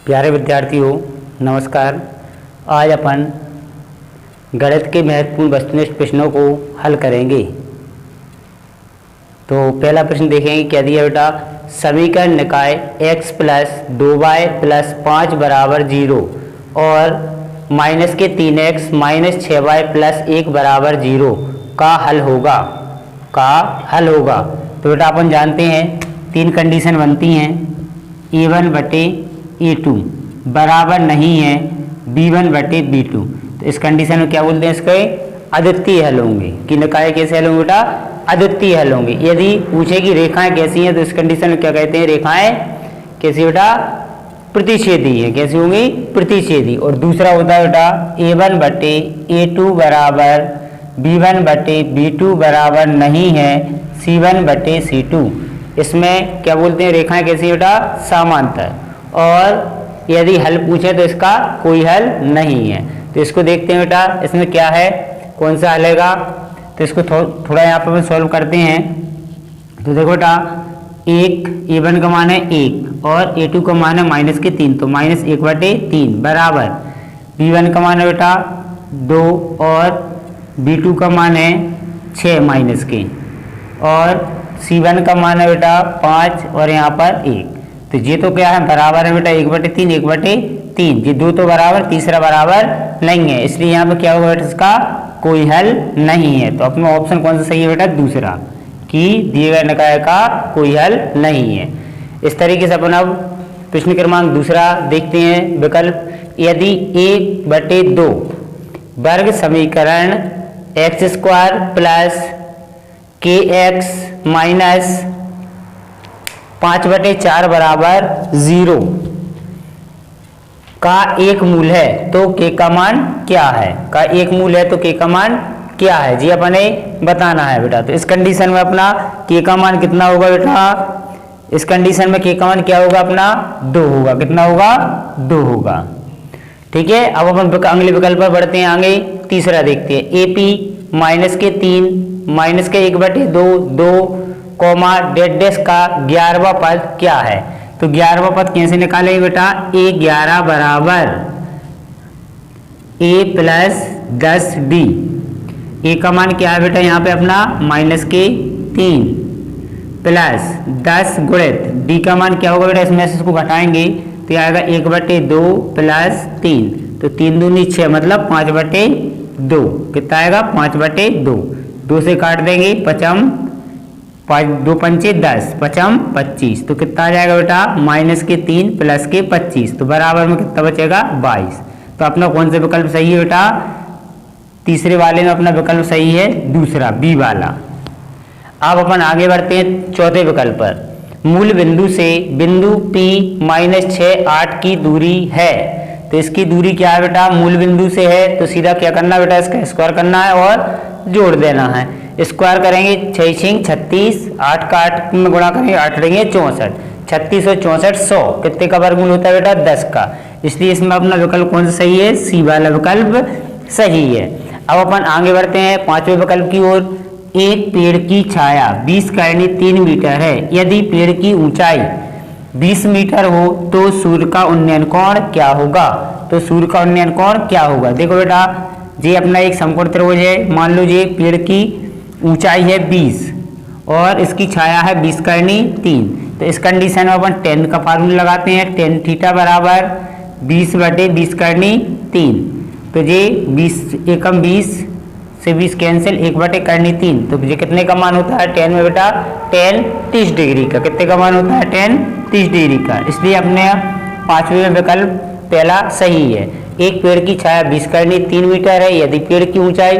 प्यारे विद्यार्थियों नमस्कार। आज अपन गणित के महत्वपूर्ण वस्तुनिष्ठ प्रश्नों को हल करेंगे। तो पहला प्रश्न देखेंगे, क्या दिया बेटा। समीकरण निकाय x प्लस 2y प्लस 5 बराबर 0 और माइनस के 3x माइनस 6y प्लस 1 बराबर 0 का हल होगा। तो बेटा अपन जानते हैं तीन कंडीशन बनती हैं, a1 बटे a2 बराबर नहीं है b1 बटे b2। तो इस कंडीशन में क्या बोलते हैं, इसके अद्वितीय हल होंगे। कि निकाय कैसे हल होंगे बेटा, अद्वितीय हल होंगे। यदि पूछे कि रेखाएं कैसी हैं तो इस कंडीशन में क्या कहते हैं, रेखाएं कैसी बेटा, प्रतिच्छेदी है। कैसी होंगी, प्रतिच्छेदी। और दूसरा होता है बेटा a1 बटे a2 बराबर b1 बटे b2 बराबर नहीं है c1 बटे c2। इसमें क्या बोलते हैं, रेखाएं कैसी है बेटा, समांतर। और यदि हल पूछे तो इसका कोई हल नहीं है। तो इसको देखते हैं बेटा, इसमें क्या है, कौन सा हल है। तो इसको थोड़ा यहाँ पर सॉल्व करते हैं। तो देखो बेटा, a1 का मान है 1 और a2 का मान है माइनस के 3, तो माइनस 1 बटे 3 बराबर b1 का मान है बेटा 2 और b2 का मान है 6 माइनस के, और c1 का मान है बेटा 5 और यहाँ पर 1। तो ये तो क्या है, बराबर है बेटा 1 बटे 3 1 बटे 3। ये दो तो बराबर, तीसरा बराबर नहीं है, इसलिए यहाँ पे क्या होगा बेटा, इसका कोई हल नहीं है। तो अपना ऑप्शन कौन सा सही है बेटा, दूसरा, कि दिए गए निकाय का कोई हल नहीं है। इस तरीके से अपन अब प्रश्न क्रमांक दूसरा देखते हैं, विकल्प। यदि 1 बटे 2 वर्ग समीकरण एक्स स्क्वायर प्लस के एक्स माइनस 5 बटे 4 बराबर 0 का एक मूल है तो k का मान क्या है। का एक मूल है तो k का मान क्या है, जी अपने बताना है बेटा। तो इस कंडीशन में अपना k का मान कितना होगा बेटा, इस कंडीशन में k का मान क्या होगा, अपना 2 होगा। कितना होगा, 2 होगा। ठीक है, अब अपन अगले विकल्प पर बढ़ते हैं आगे। तीसरा देखते हैं, AP माइनस के 3 माइनस के 1 बटे 2 कॉमा डेड डैश का 11वां पद क्या है। तो 11वां पद कैसे निकालेंगे बेटा, a11 बराबर a प्लस 10d। a का मान क्या है बेटा, यहाँ पे अपना माइनस के 3 प्लस 10 गुणित d का मान क्या होगा बेटा, इसमें से इसको घटाएंगे तो आएगा 1 बटे 2 प्लस 3। तो 3 दूनी 6 मतलब 5 बटे 2। कितना आएगा, 5 बटे 2। 2 से काट देंगे, 5 2 पंचे 10, 5 25। तो कितना आ जाएगा बेटा, माइनस के 3 प्लस के 25। तो बराबर में कितना बचेगा, 22। तो अपना कौन सा विकल्प सही है बेटा, तीसरे वाले में अपना विकल्प सही है दूसरा, बी वाला। अब अपन आगे बढ़ते हैं चौथे विकल्प पर। मूल बिंदु से बिंदु P माइनस 6 8 की दूरी है। तो इसकी दूरी क्या है बेटा, मूल बिंदु से है तो सीधा क्या करना बेटा, इसका स्क्वायर करना है और जोड़ देना है। स्क्वायर करेंगे 6 6 36, 8 का 8 में गुणा करेंगे 8 देंगे 64, 36 और 64 100। कितने का वर्गमूल होता है बेटा, 10 का। इसलिए इसमें अपना विकल्प कौन सा सही है, सी वाला विकल्प सही है। अब अपन आगे बढ़ते हैं पांचवें विकल्प की ओर। एक पेड़ की छाया 20 करनी 3 मीटर है। यदि पेड़ की ऊंचाई 20 मीटर हो तो सूर्य का उन्नयन कोण क्या होगा। तो सूर्य का उन्नयन कोण क्या होगा, देखो बेटा, ये अपना एक समकोण त्रिभुज है। मान लो ये पेड़ की ऊंचाई है 20 और इसकी छाया है 20 करनी 3। तो इस कंडीशन में अपन tan का फार्मूला लगाते हैं। tan थीटा बराबर 20 बटे 20 करनी 3। तो ये 20 एकम 20 से 20 कैंसिल, 1 बटे करनी 3। तो ये कितने का मान होता है tan में बेटा, tan 30 डिग्री का। कितने का मान होता है, tan 30 डिग्री का। इसलिए अपने पांचवें विकल्प पहला सही है। एक पेड़ की छाया 20 करनी 3 मीटर है। यदि पेड़ की ऊंचाई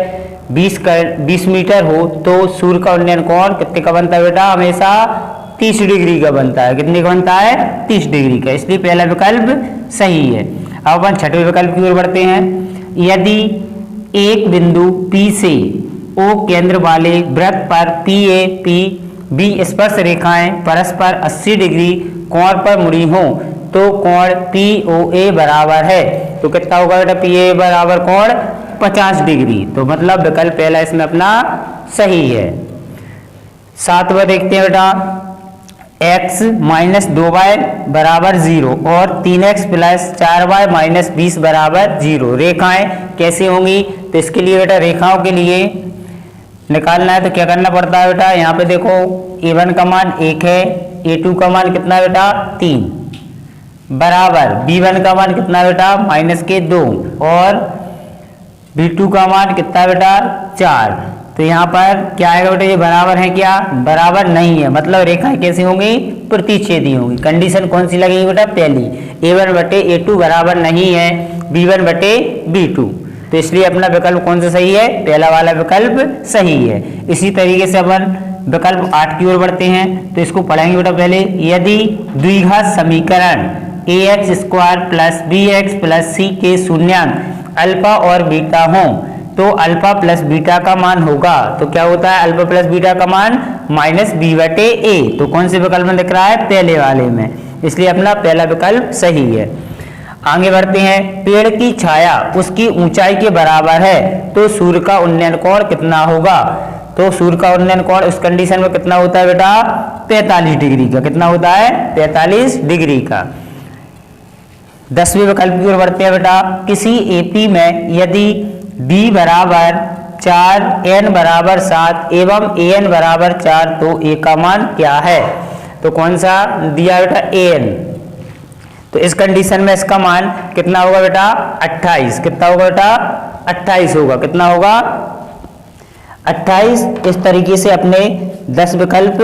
20 मीटर हो तो सूर्य का उन्नयन कोण कितने का बनता है बेटा, हमेशा 30 डिग्री का बनता है। कितने का बनता है, 30 डिग्री का। इसलिए पहला विकल्प सही है। अब अपन छठवें विकल्प की ओर बढ़ते हैं। यदि एक बिंदु P से O केंद्र वाले वृत्त पर PA PB स्पर्श रेखाएं परस्पर 80 डिग्री कोण पर मुड़ी हो तो कोण POA बराबर है। तो कितना होगा बेटा, PA बराबर कोण 50 डिग्री। तो मतलब विकल्प पहला इसमें अपना सही है। सातवां देखते हैं बेटा, x माइनस 2y बराबर 0 और 3x प्लस 4y माइनस 20 बराबर 0। रेखाएं कैसे होंगी? तो इसके लिए बेटा रेखाओं के लिए निकालना है तो क्या करना पड़ता है बेटा, यहाँ पे देखो a1 का मान 1 है, a2 का मान कितना बेटा 3 बराबर b1 का मान कितना बेटा -2 और b2 का मान कितना बेटा 4। तो यहाँ पर क्या आएगा बेटा, ये बराबर है क्या? बराबर नहीं है, मतलब रेखाएं कैसी होंगी? प्रतिच्छेदी होंगी। कंडीशन कौन सी लगेगी बेटा? पहली, a1 बटे a2 बराबर नहीं है b1 बटे b2, तो इसलिए अपना विकल्प कौन सा सही है? पहला वाला विकल्प सही है। इसी तरीके से अपन विकल्प 8 की ओर बढ़ते हैं, तो इसको पढ़ेंगे बेटा पहले। यदि द्विघात समीकरण ax square plus bx plus c के शून्यांक अल्फा और बीटा हों तो अल्फा प्लस बीटा का मान होगा, तो क्या होता है? अल्फा प्लस बीटा का मान -b बटे a। तो कौन से विकल्प में दिख रहा है? पहले वाले में, इसलिए अपना पहला विकल्प सही है। आगे बढ़ते हैं। पेड़ की छाया उसकी ऊंचाई के बराबर है तो सूर्य का उन्नयन कोण कितना होगा? तो सूर्य का उन्नयन कोण इस कंडीशन में कितना होता है बेटा? 45 डिग्री का। कितना होता है? 45 डिग्री का। 10वें विकल्प की ओर बढ़ते हैं बेटा। किसी एपी में यदि b बराबर 4 n बराबर 7 एवं an बराबर 4 तो a का मान क्या है? तो कौन सा दिया बेटा? an। तो इस कंडीशन में इसका मान कितना होगा बेटा? 28। कितना होगा बेटा? 28 होगा। कितना होगा? 28। इस तरीके से अपने 10 विकल्प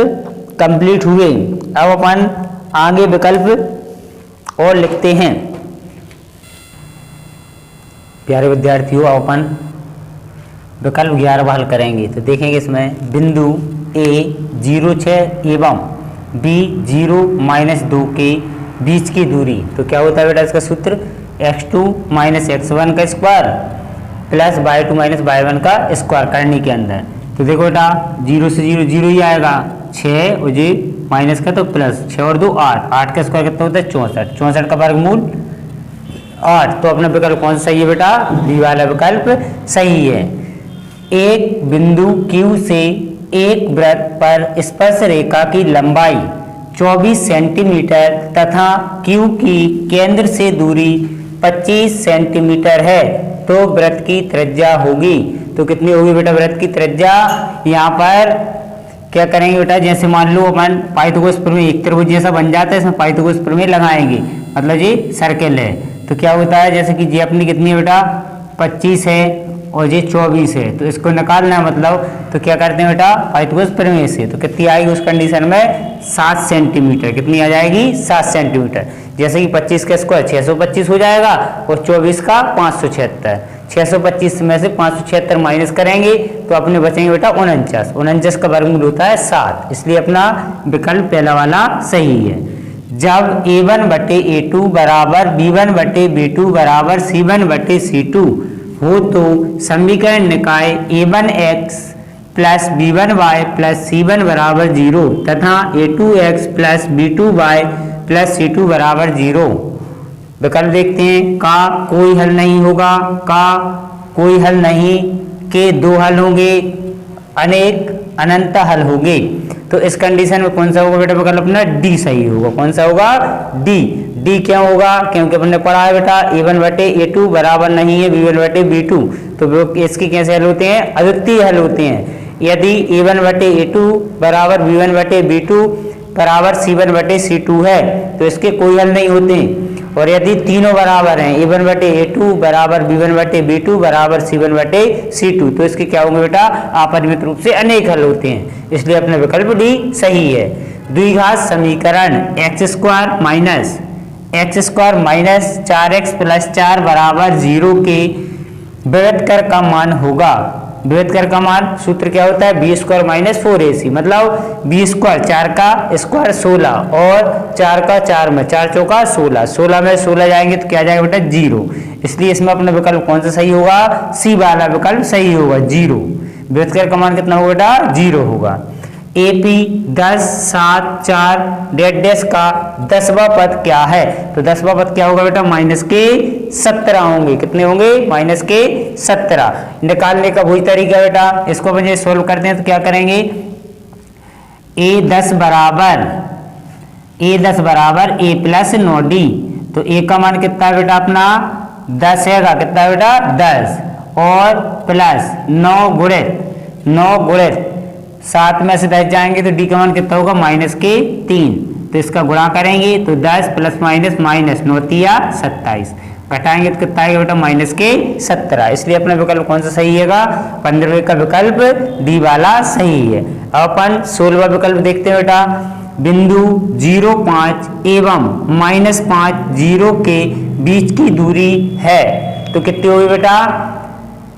कंप्लीट हुए। अब अपन आगे विकल्प और लिखते हैं। प्यारे विद्यार्थियों, अब अपन विकल्प 11 हल करेंगे, तो देखेंगे इसमें बिंदु a 0,6 एवं b 0-2 के बीच की दूरी, तो क्या होता है बेटा इसका सूत्र? x2 - x1 का स्क्वायर प्लस y2 - y1 का स्क्वायर करने के अंदर। तो देखो बेटा 0 से 0 0 ही आएगा, 6 और जी माइनस का तो प्लस, 6 और 2 8, 8 का स्क्वायर कितना होता है? 64, 64 का वर्गमूल 8। तो अपना विकल्प कौन सा सही है बेटा? बी वाला विकल्प सही है। एक बिंदु Q से एक वृत्त पर स्पर्श रेखा की लंबाई 24 सेंटीमीटर तथा Q की केंद्र से दूरी 25 सेंटीमीटर है तो वृत्त की त्रिज्या होगी। तो कितनी होगी बेटा वृत्त की त्रिज्या? यहाँ पर क्या करेंगे बेटा, जैसे मान लो अपन पाइथागोरस प्रमेय एक त्रिभुज जैसा बन जाता है, इसमें पाइथागोरस प्रमेय लगाएंगे, मतलब जी सर्किल है। तो क्या होता है, जैसे कि जी अपनी कितनी है बेटा 25 है और जी 24 है, तो इसको निकालना है मतलब, तो क्या करते हैं बेटा पाइथागोरस प्रमेय से। तो कितनी आएगी उस कंडीशन में? 7 सेंटीमीटर। कितनी आ जाएगी? 7 सेंटीमीटर। जैसे कि 25 का स्क्वायर 625 हो जाएगा और 24 का 576। 625 में से 576 माइनस करेंगे तो अपने बचेंगे बेटा 49। 49 का वर्गमूल होता है 7, इसलिए अपना विकल्प पहला वाला सही है। जब a1 बटे a2 बराबर b1 बटे b2 बराबर c1 बटे c2 हो तो समीकरण निकाय a1x plus b1y plus c1 बराबर 0 तथा a2x plus b2y plus c2 बराबर 0। विकल्प देखते हैं। का कोई हल नहीं होगा, का कोई हल नहीं, के दो हल होंगे, अनेक अनंत हल होंगे। तो इस कंडीशन में कौन सा होगा बेटा विकल्प अपना? डी सही होगा। कौन सा होगा? डी। डी क्यों होगा? क्योंकि अपन ने पढ़ा है बेटा a1 बटे a2 बराबर नहीं है b1 बटे b2, तो इसके कैसे हल होते हैं? अद्वितीय हल होते हैं। यदि a1 बटे a2 बराबर b1 बटे b2 बराबर c1 बटे c2 है तो इसके कोई हल नहीं होते। और यदि तीनों बराबर हैं a1 बटे a2 बराबर b1 बटे b2 बराबर c1 बटे c2 तो इसके क्या होंगे बेटा? अपरिमित रूप से अनेक हल होते हैं, इसलिए अपना विकल्प डी सही है। द्विघात समीकरण x square minus 4x plus 4 बराबर 0 के विभेदकर का मान होगा। विभेदकर का मान सूत्र क्या होता है? बी स्क्वायर माइनस 4ac, मतलब बी स्क्वायर 4 का स्क्वायर 16 और 4 का 4 में 4 चौका 16, 16 में 16 जाएंगे तो क्या जाएगा बेटा? 0। इसलिए इसमें अपना विकल्प कौन सा सही होगा? सी वाला विकल्प सही होगा, 0। विभेदकर का मान कितना होगा बेटा? 0 होगा। AP 10 7 4 डैश का 10वां पद क्या है? तो 10वां पद क्या होगा बेटा? -17 होंगे। कितने होंगे? -17। निकालने का वही तरीका बेटा, इसको अपन सोल्व करते हैं तो क्या करेंगे? A10 बराबर A10 बराबर A प्लस 9D। तो A का मान कितना है बेटा अपना 10 है, कितना है बेटा 10 और प्लस 9 गुणित 7 में से 10 जाएंगे तो D का मान कितना होगा -3। तो इसका गुणा करेंगे तो 10 प्लस माइनस माइनस 9 तिया 27, घटाएंगे तो कितना आएगा बेटा -17। इसलिए अपना विकल्प कौन सा सही है? 15वें का विकल्प डी वाला सही है। अब अपन 16वां विकल्प देखते हैं बेटा। बिंदु 0,5 एवं -5 0 के बीच की दूरी है। तो कितनी होगी बेटा,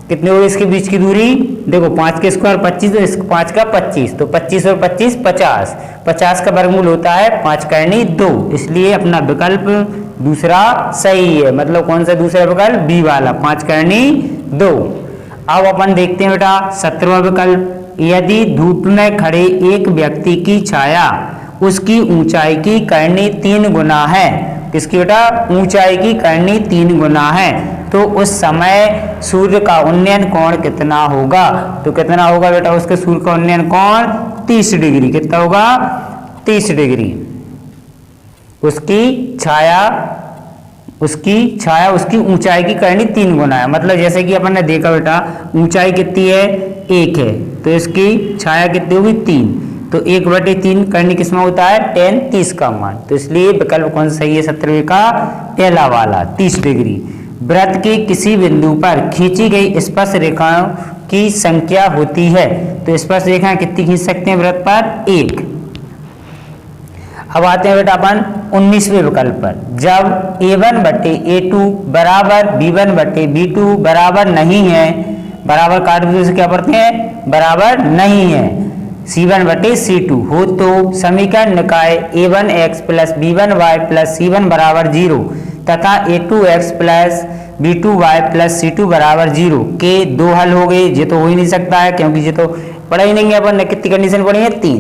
कितनी होगी इसके बीच की दूरी? देखो 5 के स्क्वायर 25, तो इसका 5 का 25, तो 25 और 25 50, 50 का वर्गमूल होता है 5 करनी 2। इसलिए अपना विकल्प दूसरा सही है। मतलब कौन सा दूसरा विकल्प? बी वाला 5 करनी 2। अब अपन देखते हैं बेटा 17वां विकल्प। यदि धूप में खड़े एक व्यक्ति की छाया उसकी ऊंचाई की करनी 3 गुना है, किसकी बेटा? ऊंचाई की करनी 3 गुना है, तो उस समय सूर्य का उन्नयन कोण कितना होगा? तो कितना होगा बेटा उसके सूर्य का उन्नयन कोण? 30 डिग्री। कितना होगा? 30 डिग्री। उसकी छाया उसकी ऊंचाई की करनी 3 गुना है। मतलब जैसे कि अपन ने देखा बेटा ऊंचाई कितनी है? 1 है, तो इसकी छाया कितनी होगी? 3। तो 1/3 करनी किसमें होता है? tan 30 का मान। तो इसलिए विकल्प कौन सा सही है 17वें का? पहला वाला 30 डिग्री। वृत्त के किसी बिंदु पर खींची गई स्पर्श रेखाओं की संख्या होती है। तो स्पर्श रेखाएं कितनी खींच सकते हैं वृत्त पर? 1। अब आते हैं बेटा अपन 19वें विकल्प पर। जब A1/A2 बराबर B1/B2 बराबर नहीं है, बराबर काट दो से क्या पढ़ते हैं? बराबर नहीं है, C1/C2 हो तो समीकरण निकाय A1x plus B1y plus C1 बराबर 0 तथा A2x plus B2y plus C2 बराबर 0 के 2 हल हो गए। ये तो हो ही नहीं सकता है, क्योंकि ये तो पढ़ा ही नहीं है अपन ने। कितनी कंडीशन पढ़ी है? 3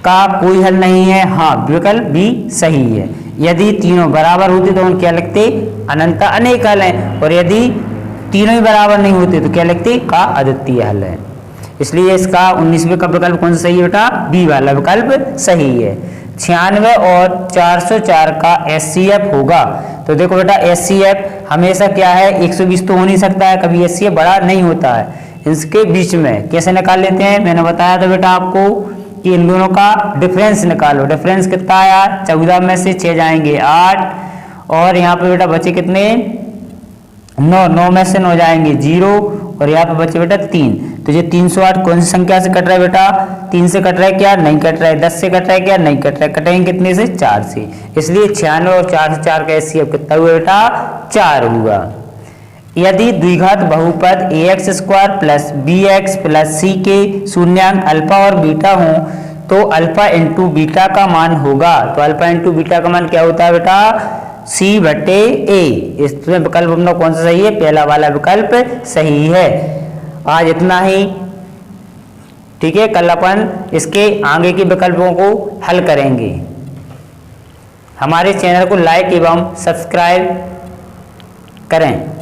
का कोई हल नहीं है। हाँ, विकल्प भी सही है। यदि तीनों बराबर होते तो हम क्या लिखते? अनंत अनेक हल है। और यदि तीनों ही बराबर नहीं होते तो क्या लिखते? का अद्वितीय हल है। इसलिए इसका 19वें का विकल्प कौन सा सही है बेटा? बी वाला विकल्प सही है। 96 और 404 का HCF होगा। तो देखो बेटा HCF हमेशा क्या है? 120 तो हो नहीं सकता है, कभी HCF बड़ा नहीं होता है। इसके बीच में कैसे निकाल लेते हैं? मैंने बताया था बेटा आपको कि इन दोनों का डिफरेंस निकालो। डिफरेंस कितना आया? 14 में से 6 जाएंगे 8, और यहाँ पे बेटा बचे कितने? 9 में से 9 जाएंगे 0, और यहाँ पे बचे बेटा 3। तो ये 308 कौन सी संख्या से कट रहा है बेटा? 3 से कट रहा है क्या? नहीं कट रहा है। 10 से कट रहा है क्या? नहीं कट रहा है। कटेंगे कितने से? 4 से। इसलिए 96 और 404 का HCF कितना हुआ बेटा? 4 हुआ। यदि द्विघात बहुपद ax² plus bx plus c के शून्यांक अल्फा और बीटा हों तो अल्फा इंटू बीटा का मान होगा। तो अल्फा इंटू बीटा का मान क्या होता है बेटा? C/A। इसमें विकल्प अपना कौन सा सही है? पहला वाला विकल्प सही है। आज इतना ही, ठीक है। कल अपन इसके आगे के विकल्पों को हल करेंगे। हमारे चैनल को लाइक एवं सब्सक्राइब करें।